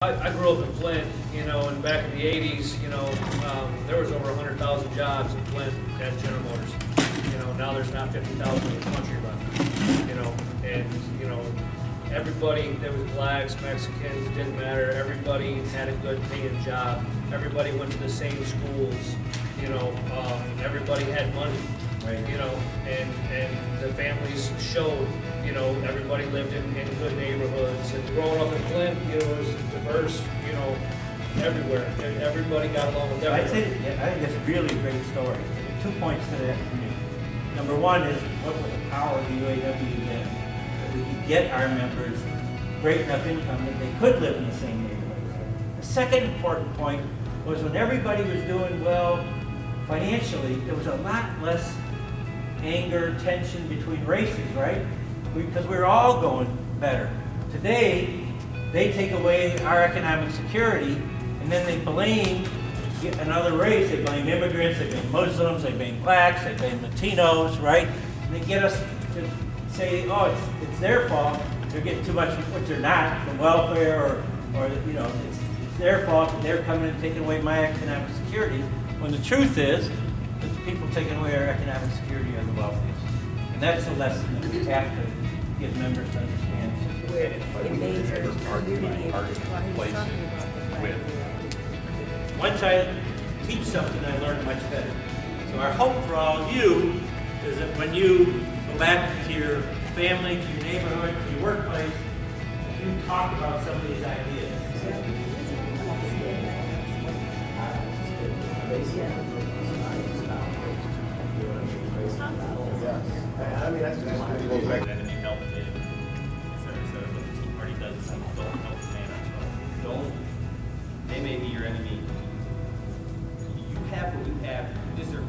I grew up in Flint, and back in the 80s, there was over 100,000 jobs in Flint at General Motors. Now there's not 50,000 in the country left, everybody, there was blacks, Mexicans, it didn't matter. Everybody had a good paying job. Everybody went to the same schools, everybody had money. Right. And the families showed, everybody lived in good neighborhoods. And growing up in Flint, it was diverse, everywhere. Everybody got along with I everybody. think it's really a great story. 2 points to that for me. Number one is what was the power of the UAW then? That we could get our members great enough income that they could live in the same neighborhoods. The second important point was when everybody was doing well financially, there was a lot less anger, tension between races, right? Because we were all going better. Today, they take away our economic security, and then they blame another race. They blame immigrants, they blame Muslims, they blame blacks, they blame Latinos, right? And they get us to say, oh, it's their fault. They're getting too much, which they're not, from welfare or it's their fault that they're coming and taking away my economic security. When the truth is that the people taking away our economic security are the wealthiest. And that's the lesson that we have to get members to understand. Once I teach something, I learn much better. So our hope for all of you is that when you go back to your family, to your neighborhood, to your workplace, you talk about some of these ideas. Enemy help him, et cetera, but the Tea Party does is don't help the man on. Don't, they may be your enemy. You have what you have, you deserve